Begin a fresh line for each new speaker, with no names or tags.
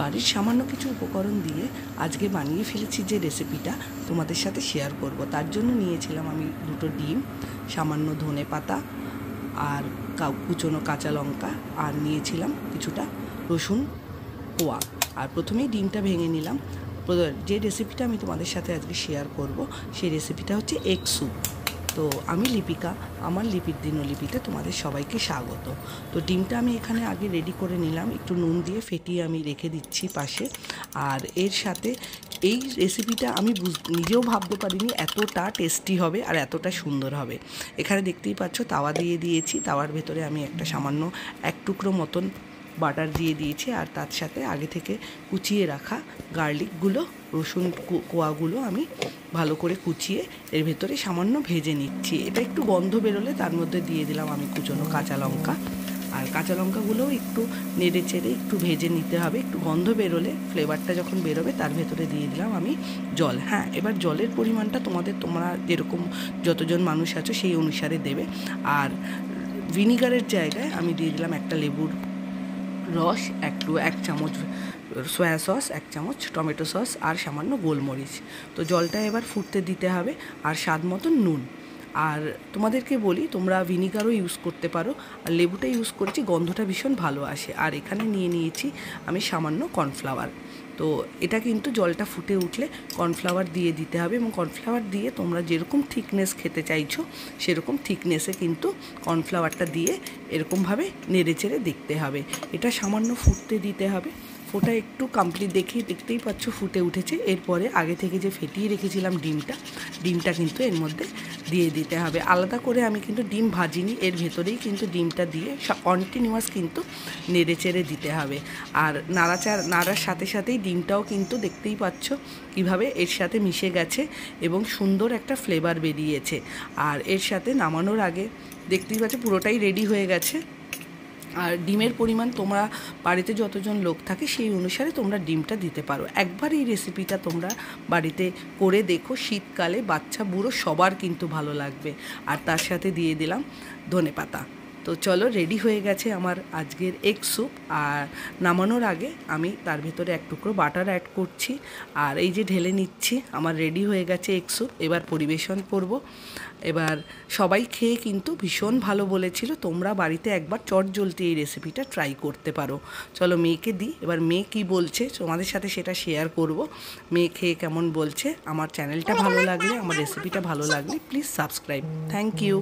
বাড়ির সামান্য কিছু উপকরণ দিয়ে আজকে বানিয়ে ফেলেছি যে রেসিপিটা তোমাদের সাথে শেয়ার করব। তার জন্য নিয়েছিলাম আমি 2টো ডিম, সামান্য ধনেপাতা আর কুচনো কাঁচা লঙ্কা, আর নিয়েছিলাম কিছুটা রসুন কোয়া। আর প্রথমেই ডিমটা ভেঙে নিলাম। যে রেসিপিটা আমি তোমাদের সাথে আজকে শেয়ার করব সেই রেসিপিটা হচ্ছে এগ স্যুপ। তো আমি লিপিকা, আমার লিপির দিনলিপিতে তোমাদের সবাইকে স্বাগত। তো ডিমটা আমি এখানে আগে রেডি করে নিলাম, একটু নুন দিয়ে ফেটিয়ে আমি রেখে দিচ্ছি পাশে। আর এর সাথে এই রেসিপিটা আমি নিজেও ভাবতে পারিনি এতটা টেস্টি হবে আর এতটা সুন্দর হবে। এখানে দেখতেই পাচ্ছ তাওয়া দিয়ে দিয়েছি, তাওয়ার ভেতরে আমি একটা সামান্য 1 টুকরো মতন বাটার দিয়ে দিয়েছি, আর তার সাথে আগে থেকে কুচিয়ে রাখা গার্লিকগুলো, রসুন কোয়াগুলো আমি ভালো করে কুচিয়ে এর ভেতরে সামান্য ভেজে নিচ্ছি। এটা একটু গন্ধ বেরোলে তার মধ্যে দিয়ে দিলাম আমি কুচনো কাঁচা লঙ্কা। আর কাঁচা লঙ্কাগুলোও একটু নেড়ে চেড়ে একটু ভেজে নিতে হবে। একটু গন্ধ বেরোলে, ফ্লেভারটা যখন বেরোবে তার ভেতরে দিয়ে দিলাম আমি জল। হ্যাঁ, এবার জলের পরিমাণটা তোমরা যেরকম যতজন মানুষ আছো সেই অনুসারে দেবে। আর ভিনিগারের জায়গায় আমি দিয়ে দিলাম একটা লেবুর রস, 1 চামচ সয়া সস, 1 চামচ টমেটো সস, আর সামান্য গোলমরিচ। তো জলটা এবার ফুটতে দিতে হবে, আর স্বাদ মতন নুন। আর তোমাদেরকে বলি, তোমরা ভিনিগারও ইউজ করতে পারো, আর লেবুটা ইউজ করেছি, গন্ধটা ভীষণ ভালো আসে। আর এখানে নিয়েছি আমি সামান্য কর্নফ্লাওয়ার। তো এটা কিন্তু জলটা ফুটে উঠলে কর্নফ্লাওয়ার দিয়ে দিতে হবে, এবং কর্নফ্লাওয়ার দিয়ে তোমরা যেরকম থিকনেস খেতে চাইছো সেরকম থিকনেসে কিন্তু কর্নফ্লাওয়ারটা দিয়ে এরকমভাবে নেড়ে চেড়ে দেখতে হবে। এটা সামান্য ফুটতে দিতে হবে। ফোটা একটু কমপ্লিট দেখতেই পাচ্ছ ফুটে উঠেছে। এরপরে আগে থেকে যে ফেটিয়ে রেখেছিলাম ডিমটা কিন্তু এর মধ্যে দিয়ে দিতে হবে। আলাদা করে আমি কিন্তু ডিম ভাজিনি, এর ভেতরেই কিন্তু ডিমটা দিয়ে কন্টিনিউয়াস কিন্তু নেড়ে চেড়ে দিতে হবে। আর নাড়ার সাথে সাথেই ডিমটাও কিন্তু দেখতেই পাচ্ছ কিভাবে এর সাথে মিশে গেছে এবং সুন্দর একটা ফ্লেভার বেরিয়েছে। আর এর সাথে নামানোর আগে দেখতেই পাচ্ছ পুরোটাই রেডি হয়ে গেছে। আর ডিমের পরিমাণ তোমরা বাড়িতে যতজন লোক থাকে সেই অনুসারে তোমরা ডিমটা দিতে পারো। একবার এই রেসিপিটা তোমরা বাড়িতে করে দেখো, শীতকালে বাচ্চা বুড়ো সবার কিন্তু ভালো লাগবে। আর তার সাথে দিয়ে দিলাম ধনেপাতা। তো চলো, রেডি হয়ে গেছে আমার আজকের এগ স্যুপ। আর নামানোর আগে আমি তার ভেতরে 1 টুকরো বাটার অ্যাড করছি, আর এই যে ঢেলে নিচ্ছি। আমার রেডি হয়ে গেছে এগ স্যুপ। এবার পরিবেশন করব। এবার সবাই খেয়ে কিন্তু ভীষণ ভালো বলেছিল। তোমরা বাড়িতে একবার চটজলদি এই রেসিপিটা ট্রাই করতে পারো। চলো মেয়েকে দিই, এবার মেয়ে কী বলছে তোমাদের সাথে সেটা শেয়ার করব। মেয়ে খেয়ে কেমন বলছে। আমার চ্যানেলটা ভালো লাগলে, আমার রেসিপিটা ভালো লাগলে প্লিজ সাবস্ক্রাইব। Thank you.